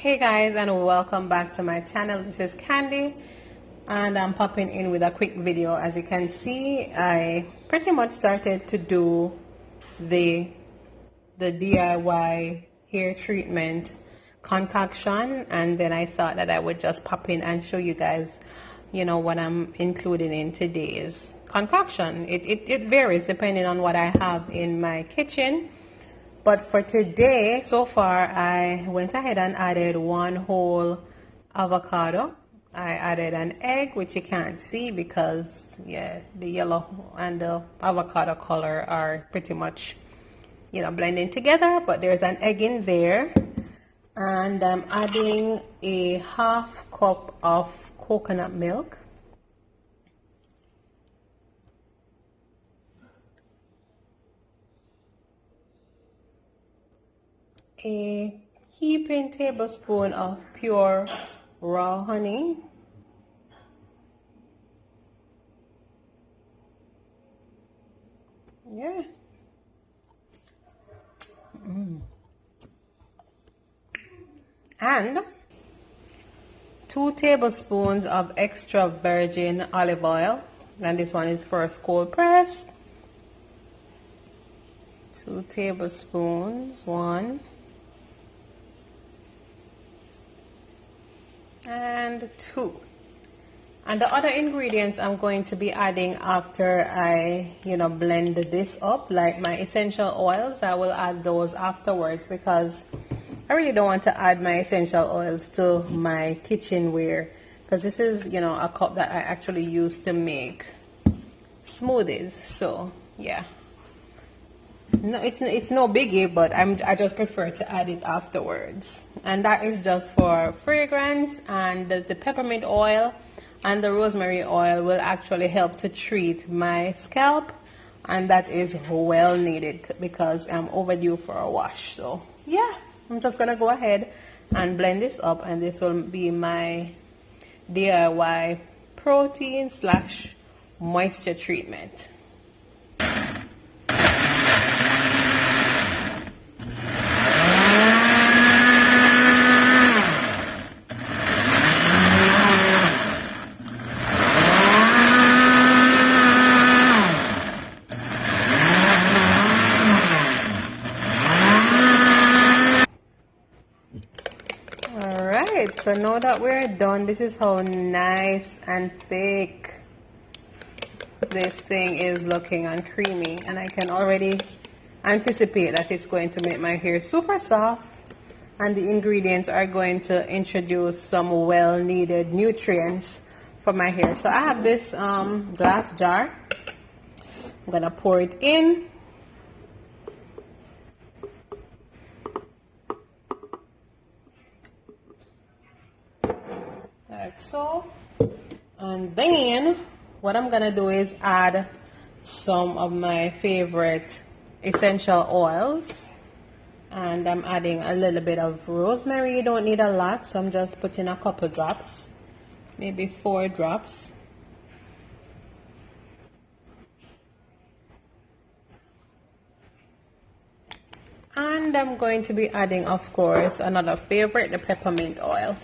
Hey guys, and welcome back to my channel. This is Candy and I'm popping in with a quick video. As you can see, I pretty much started to do the DIY hair treatment concoction, and then I thought that I would just pop in and show you guys, what I'm including in today's concoction. It varies depending on what I have in my kitchen. But for today, so far, I went ahead and added one whole avocado. I added an egg, which you can't see because, the yellow and the avocado color are pretty much, blending together. But there's an egg in there. And I'm adding a half cup of coconut milk. A heaping tablespoon of pure raw honey, and 2 tablespoons of extra virgin olive oil, and this one is first cold pressed. 2 tablespoons, 1 and 2. And the other ingredients I'm going to be adding after I blend this up, like my essential oils, I will add those afterwards because I really don't want to add my essential oils to my kitchenware, because this is a cup that I actually use to make smoothies. So yeah, no, it's no biggie, but I just prefer to add it afterwards. And that is just for fragrance, and the peppermint oil and the rosemary oil will actually help to treat my scalp, and that is well needed because I'm overdue for a wash. So yeah, I'm just gonna go ahead and blend this up, and this will be my DIY protein / moisture treatment. So now that we're done, this is how nice and thick this thing is looking and creamy, and I can already anticipate that it's going to make my hair super soft, and the ingredients are going to introduce some well needed nutrients for my hair. So I have this glass jar. I'm gonna pour it in. Like so, and then what I'm gonna do is add some of my favorite essential oils, and I'm adding a little bit of rosemary. You don't need a lot, so I'm just putting a couple drops, maybe 4 drops. And I'm going to be adding, of course, another favorite, the peppermint oil.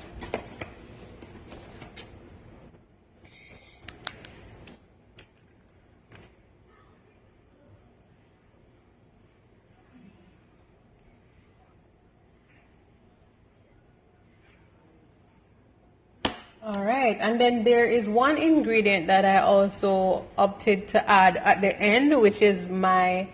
Alright, and then there is one ingredient that I also opted to add at the end, which is my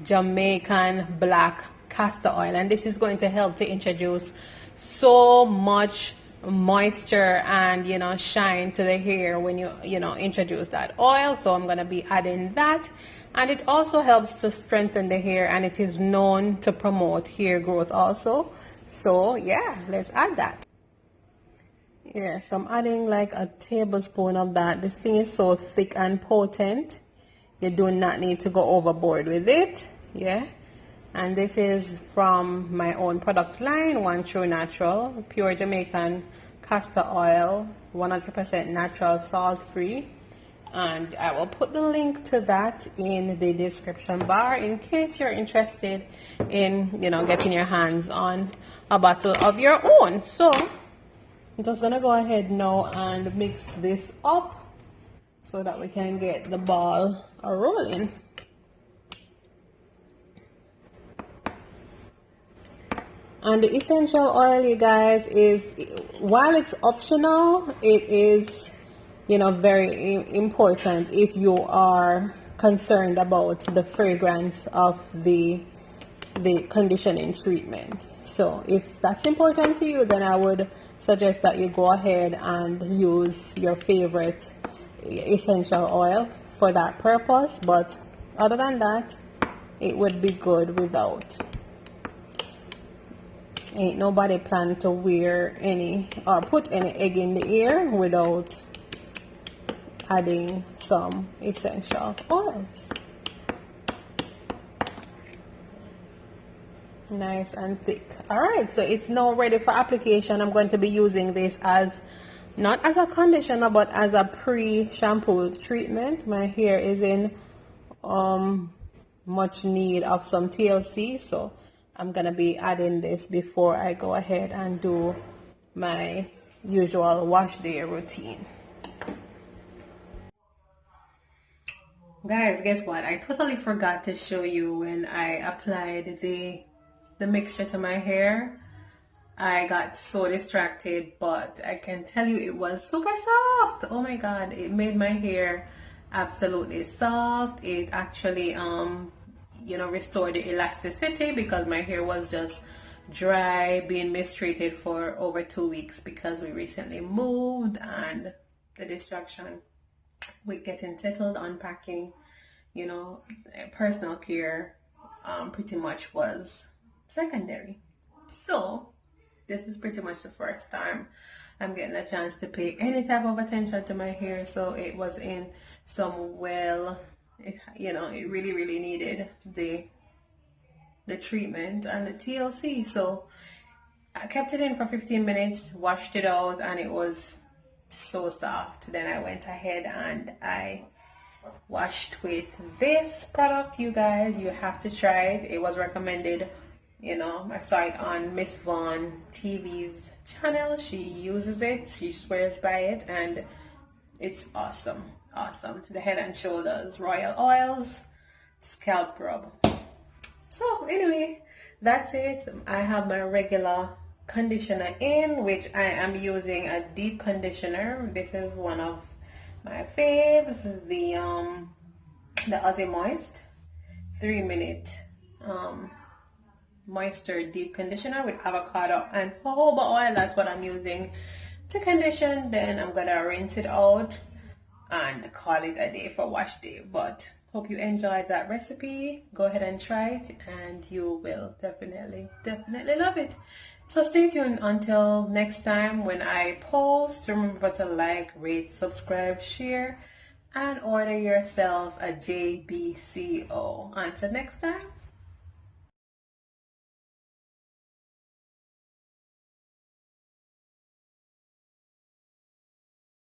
Jamaican black castor oil, and this is going to help to introduce so much moisture and shine to the hair when you introduce that oil. So I'm going to be adding that, and it also helps to strengthen the hair, and it is known to promote hair growth also. So yeah, let's add that. Yeah, so I'm adding like a tablespoon of that. This thing is so thick and potent, you do not need to go overboard with it. Yeah, and this is from my own product line, One True Natural, pure Jamaican castor oil, 100% natural, salt free, and I will put the link to that in the description bar in case you're interested in, you know, getting your hands on a bottle of your own. So I'm just gonna go ahead now and mix this up so that we can get the ball rolling. And the essential oil, you guys, is, while it's optional, it is, you know, very important if you are concerned about the fragrance of the conditioning treatment. So if that's important to you, then I would suggest that you go ahead and use your favorite essential oil for that purpose. But other than that, it would be good without. Ain't nobody plan to wear any or put any egg in the ear without adding some essential oils. Nice and thick. All right, so it's now ready for application. I'm going to be using this as, not as a conditioner, but as a pre-shampoo treatment. My hair is in much need of some TLC, so I'm gonna be adding this before I go ahead and do my usual wash day routine. Guys, guess what? I totally forgot to show you when I applied the mixture to my hair. I got so distracted, but I can tell you it was super soft. Oh my god, it made my hair absolutely soft. It actually you know, restored the elasticity because my hair was just dry, being mistreated for over 2 weeks because we recently moved, and the distraction with getting settled, unpacking, you know, personal care pretty much was secondary. So this is pretty much the first time I'm getting a chance to pay any type of attention to my hair. So it was in some you know, it really needed the treatment and the TLC. So I kept it in for 15 minutes, washed it out, and it was so soft. Then I went ahead and I washed with this product. You guys, you have to try it. It was recommended, you know, I saw it on Miss Vaughn TV's channel. She uses it, she swears by it, and it's awesome. The Head and Shoulders Royal Oils Scalp Rub. So anyway, that's it. I have my regular conditioner in, which I am using a deep conditioner. This is one of my faves, the Aussie Moist 3-minute moisture deep conditioner with avocado and jojoba oil. That's what I'm using to condition. Then I'm gonna rinse it out and call it a day for wash day. But hope you enjoyed that recipe. Go ahead and try it and you will definitely love it. So stay tuned until next time when I post. Remember to like, rate, subscribe, share, and order yourself a JBCO. Until next time.